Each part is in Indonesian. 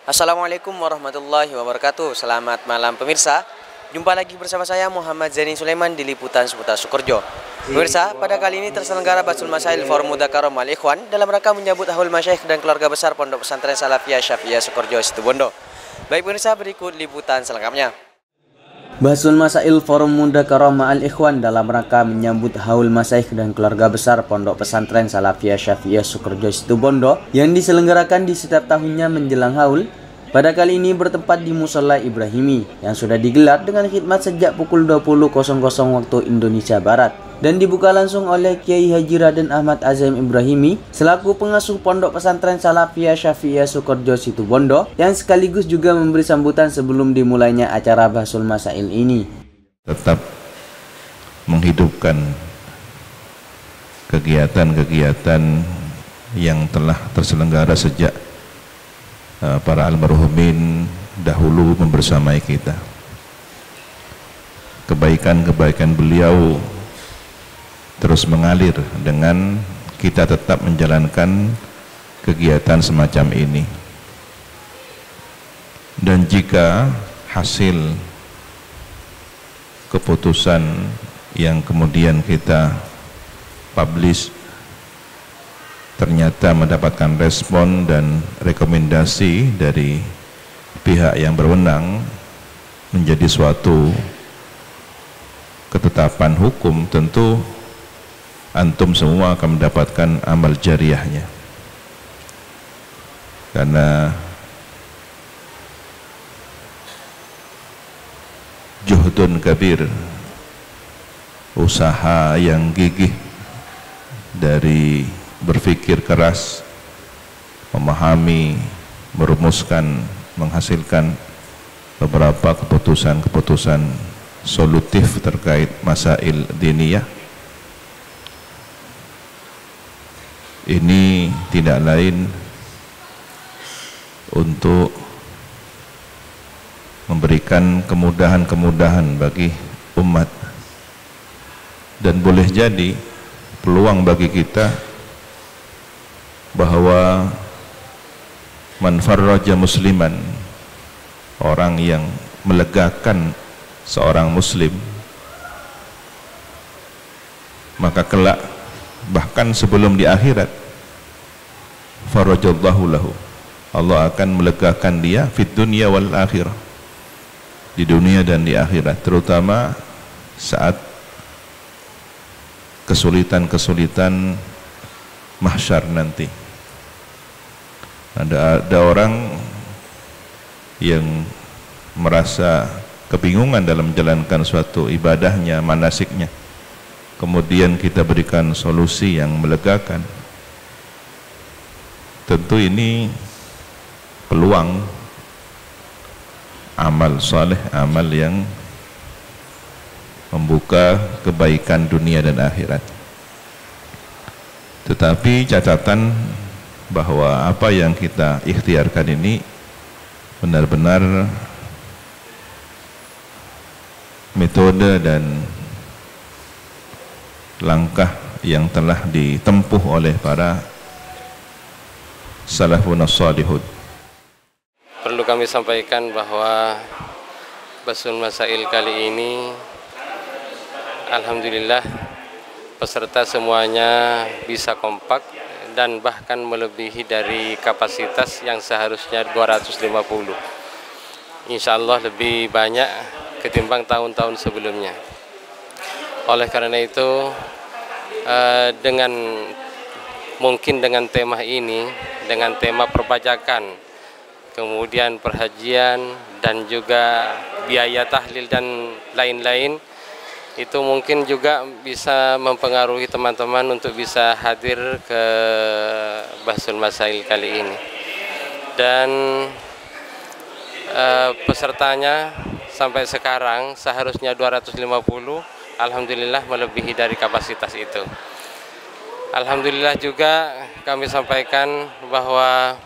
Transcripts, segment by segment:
Assalamualaikum warahmatullahi wabarakatuh. Selamat malam pemirsa. Jumpa lagi bersama saya Muhammad Zaini Sulaiman di Liputan seputar Sukorejo. Pemirsa, pada kali ini terselenggara Basul Masail Forum Mudzakarah Ma'al Ikhwan dalam rangka menyambut haul masyayikh dan keluarga besar Pondok Pesantren Salafiyah Syafi'iyah Sukorejo Situbondo. Baik pemirsa, berikut liputan selengkapnya. Basul Masail Forum Mudzakarah Ma'al Ikhwan dalam rangka menyambut haul masyayikh dan keluarga besar Pondok Pesantren Salafiyah Syafi'iyah Sukorejo Situbondo yang diselenggarakan di setiap tahunnya menjelang haul. Pada kali ini bertempat di Musola Ibrahimi yang sudah digelar dengan khidmat sejak pukul 20.00 waktu Indonesia Barat dan dibuka langsung oleh Kiai Haji Raden Ahmad Azim Ibrahimi selaku pengasuh Pondok Pesantren Salafiyah Syafi'iyah Sukorejo Situbondo yang sekaligus juga memberi sambutan sebelum dimulainya acara Basul Masail ini. Tetap menghidupkan kegiatan-kegiatan yang telah terselenggara sejak para almarhumin dahulu membersamai kita. Kebaikan-kebaikan beliau terus mengalir dengan kita tetap menjalankan kegiatan semacam ini. Dan jika hasil keputusan yang kemudian kita publish ternyata mendapatkan respon dan rekomendasi dari pihak yang berwenang menjadi suatu ketetapan hukum, tentu antum semua akan mendapatkan amal jariahnya, karena juhdun kabir, usaha yang gigih dari berpikir keras, memahami, merumuskan, menghasilkan beberapa keputusan-keputusan solutif terkait masail diniyah. Ini tidak lain untuk memberikan kemudahan-kemudahan bagi umat, dan boleh jadi peluang bagi kita bahwa man farraja musliman, orang yang melegakan seorang muslim, maka kelak bahkan sebelum di akhirat farajallahu lahu, Allah akan melegakan dia fid dunya wal akhirah, di dunia dan di akhirat, terutama saat kesulitan-kesulitan mahsyar nanti. Ada orang yang merasa kebingungan dalam menjalankan suatu ibadahnya, manasiknya, kemudian kita berikan solusi yang melegakan. Tentu ini peluang amal saleh, amal yang membuka kebaikan dunia dan akhirat. Tetapi catatan bahwa apa yang kita ikhtiarkan ini benar-benar metode dan langkah yang telah ditempuh oleh para salafun as-salihun. Perlu kami sampaikan bahwa Basul Masail kali ini alhamdulillah peserta semuanya bisa kompak dan bahkan melebihi dari kapasitas yang seharusnya 250. Insya Allah lebih banyak ketimbang tahun-tahun sebelumnya. Oleh karena itu, mungkin dengan tema ini, dengan tema perpajakan, kemudian perhajian dan juga biaya tahlil dan lain-lain, itu mungkin juga bisa mempengaruhi teman-teman untuk bisa hadir ke Basul Masail kali ini. Dan pesertanya sampai sekarang seharusnya 250, alhamdulillah melebihi dari kapasitas itu. Alhamdulillah juga kami sampaikan bahwa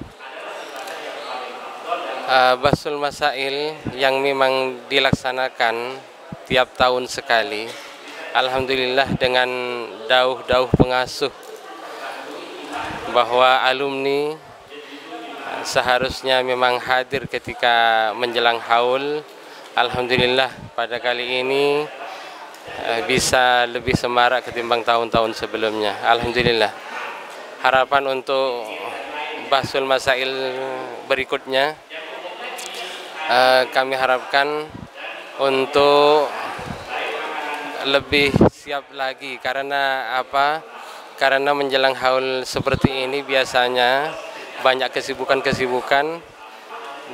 Basul Masail yang memang dilaksanakan tiap tahun sekali, alhamdulillah dengan dauh-dauh pengasuh bahwa alumni seharusnya memang hadir ketika menjelang haul. Alhamdulillah pada kali ini bisa lebih semarak ketimbang tahun-tahun sebelumnya. Alhamdulillah. Harapan untuk Bahsul Masail berikutnya, kami harapkan untuk lebih siap lagi. Karena apa? Karena menjelang haul seperti ini biasanya banyak kesibukan-kesibukan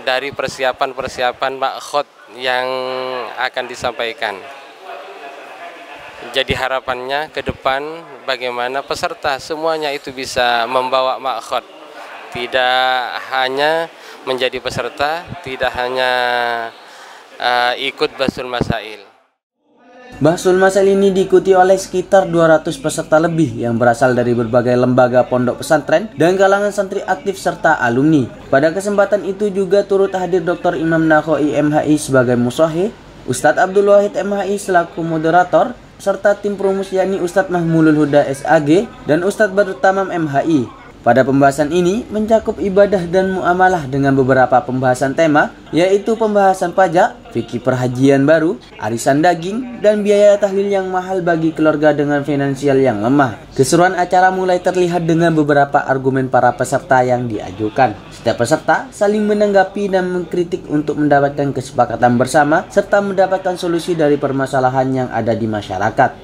dari persiapan-persiapan makhot yang akan disampaikan. Jadi harapannya ke depan bagaimana peserta semuanya itu bisa membawa makhot, tidak hanya menjadi peserta, tidak hanya ikut Bahsul Masail. Bahsul Masail ini diikuti oleh sekitar 200 peserta lebih yang berasal dari berbagai lembaga pondok pesantren dan kalangan santri aktif serta alumni. Pada kesempatan itu juga turut hadir Dr. Imam Nakhoi MHI sebagai mushohih, Ustadz Abdul Wahid MHI selaku moderator, serta tim promosi yakni Ustadz Mahmulul Huda SAG dan Ustadz Badrut Tamam MHI. Pada pembahasan ini mencakup ibadah dan muamalah dengan beberapa pembahasan tema, yaitu pembahasan pajak, fikih perhajian baru, arisan daging, dan biaya tahlil yang mahal bagi keluarga dengan finansial yang lemah. Keseruan acara mulai terlihat dengan beberapa argumen para peserta yang diajukan. Setiap peserta saling menanggapi dan mengkritik untuk mendapatkan kesepakatan bersama serta mendapatkan solusi dari permasalahan yang ada di masyarakat.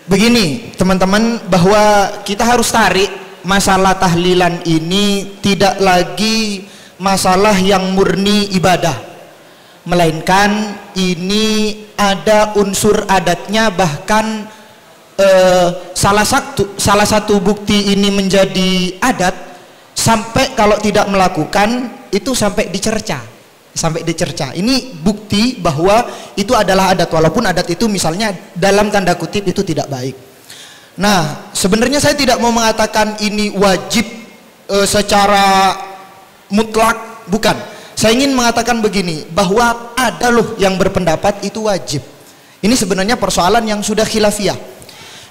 Begini teman-teman, bahwa kita harus tarik masalah tahlilan ini tidak lagi masalah yang murni ibadah, melainkan ini ada unsur adatnya. Bahkan salah satu bukti ini menjadi adat, sampai kalau tidak melakukan itu sampai dicerca. Ini bukti bahwa itu adalah adat, walaupun adat itu misalnya dalam tanda kutip itu tidak baik. Nah, sebenarnya saya tidak mau mengatakan ini wajib secara mutlak, bukan. Saya ingin mengatakan begini, bahwa ada loh yang berpendapat itu wajib. Ini sebenarnya persoalan yang sudah khilafiyah.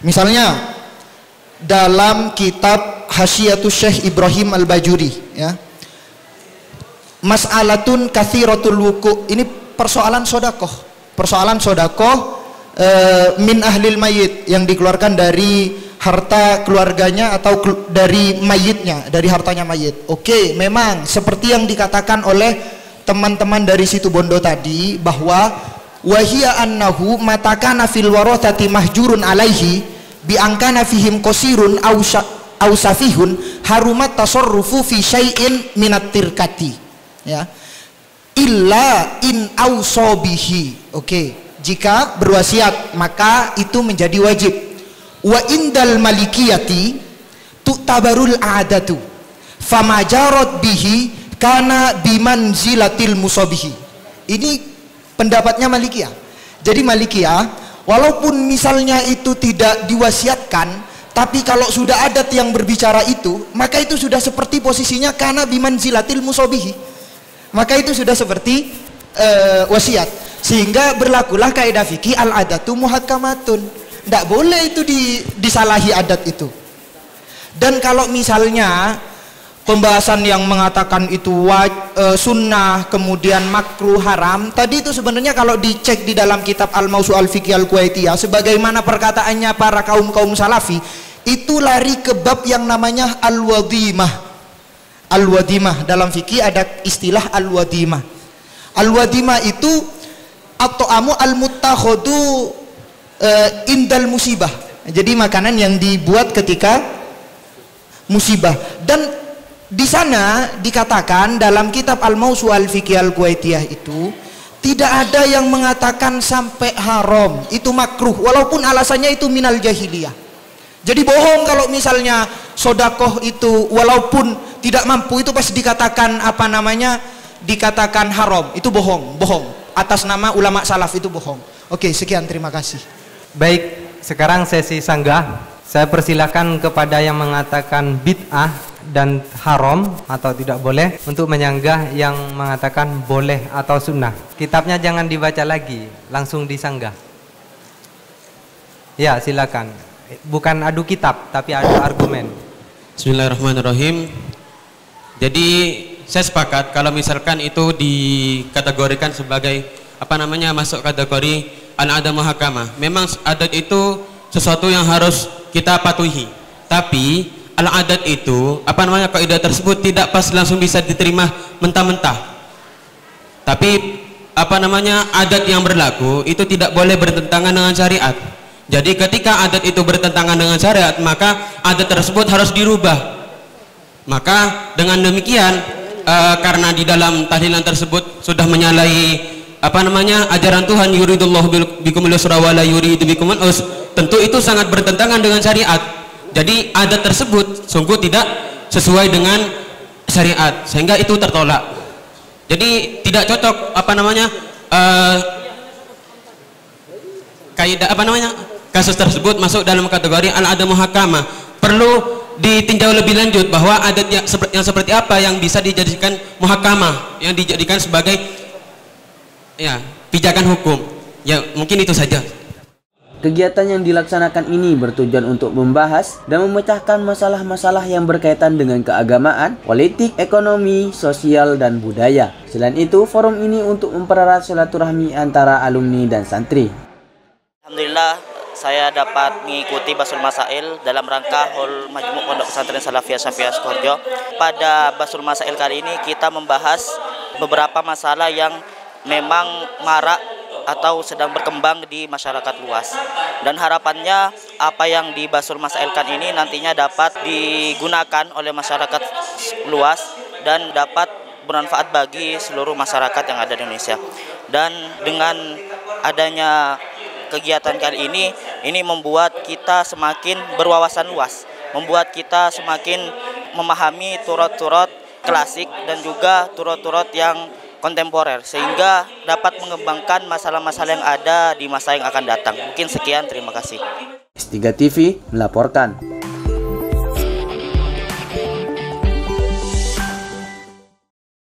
Misalnya dalam kitab Hasyiatus Syekh Ibrahim Al-Bajuri, ya, Mas'alatun katsiratul wuku', ini persoalan sodakoh min ahlil mayit, yang dikeluarkan dari harta keluarganya atau dari mayitnya, dari hartanya mayit. Oke, memang seperti yang dikatakan oleh teman-teman dari situ Bondo tadi, bahwa wahia annahu matakana fil warathati mahjurun alaihi bi angkana fihim qasirun aw safihun harumat tasarrufu fi syai'in minat tirkati, ya, illa in ausobihi. Oke, jika berwasiat maka itu menjadi wajib. Wa indal malikiyati tu'tabarul adatu fama jarot bihi kana bimanzilatil musabihi. Ini pendapatnya Malikiyah. Jadi Malikiyah, walaupun misalnya itu tidak diwasiatkan, tapi kalau sudah adat yang berbicara itu, maka itu sudah seperti posisinya kana bimanzilatil musabihi, maka itu sudah seperti wasiat. Sehingga berlakulah kaidah fikih al-adatu muhakkamatun. Tidak boleh itu disalahi adat itu. Dan kalau misalnya pembahasan yang mengatakan itu sunnah, kemudian makruh, haram, tadi itu sebenarnya kalau dicek di dalam kitab Al-Mawsu' Al-Fiqh Al-Kuwaitiyah, sebagaimana perkataannya para kaum salafi, itu lari ke bab yang namanya al-wadimah. Al-wadimah, dalam fikih ada istilah al-wadimah. Al-wadimah itu atau amu al-muttakhodu indal musibah. Jadi makanan yang dibuat ketika musibah. Dan di sana dikatakan dalam kitab Al-Mawsu' Al-Fiqh Al-Kuwaitiyah itu tidak ada yang mengatakan sampai haram, itu makruh, walaupun alasannya itu minal jahiliyah. Jadi bohong kalau misalnya sodakoh itu walaupun tidak mampu itu pasti dikatakan dikatakan haram, itu bohong atas nama ulama salaf, itu bohong. Oke, sekian, terima kasih. Baik, sekarang sesi sanggah. Saya persilakan kepada yang mengatakan bid'ah dan haram atau tidak boleh untuk menyanggah yang mengatakan boleh atau sunnah. Kitabnya jangan dibaca lagi, langsung disanggah. Ya, silakan. Bukan adu kitab, tapi adu argumen. Bismillahirrahmanirrahim. Jadi saya sepakat kalau misalkan itu dikategorikan sebagai masuk kategori al-adat muhakamah. Memang adat itu sesuatu yang harus kita patuhi. Tapi al-adat itu kaidah tersebut tidak pas langsung bisa diterima mentah-mentah. Tapi adat yang berlaku itu tidak boleh bertentangan dengan syariat. Jadi ketika adat itu bertentangan dengan syariat, maka adat tersebut harus dirubah. Maka dengan demikian karena di dalam tahlilan tersebut sudah menyalahi ajaran Tuhan, yuridullahu bikumul yusra wa la yuridu bikumul usra, tentu itu sangat bertentangan dengan syariat. Jadi adat tersebut sungguh tidak sesuai dengan syariat, sehingga itu tertolak. Jadi tidak cocok kaidah kasus tersebut masuk dalam kategori al-adat muhakamah. Perlu ditinjau lebih lanjut bahwa adat yang seperti apa yang bisa dijadikan muhakamah, yang dijadikan sebagai pijakan hukum. Ya, mungkin itu saja. Kegiatan yang dilaksanakan ini bertujuan untuk membahas dan memecahkan masalah-masalah yang berkaitan dengan keagamaan, politik, ekonomi, sosial, dan budaya. Selain itu, forum ini untuk mempererat silaturahmi antara alumni dan santri. Alhamdulillah, saya dapat mengikuti Basul Masail dalam rangka Hol Majmu' Pondok Pesantren Salafiyah Syafiyah Sukoharjo. Pada Basul Masail kali ini kita membahas beberapa masalah yang memang marak atau sedang berkembang di masyarakat luas, dan harapannya apa yang di Basul Masailkan ini nantinya dapat digunakan oleh masyarakat luas dan dapat bermanfaat bagi seluruh masyarakat yang ada di Indonesia. Dan dengan adanya kegiatan kali ini membuat kita semakin berwawasan luas, membuat kita semakin memahami turut-turut klasik dan juga turut-turut yang kontemporer, sehingga dapat mengembangkan masalah-masalah yang ada di masa yang akan datang. Mungkin sekian, terima kasih. S3 TV melaporkan.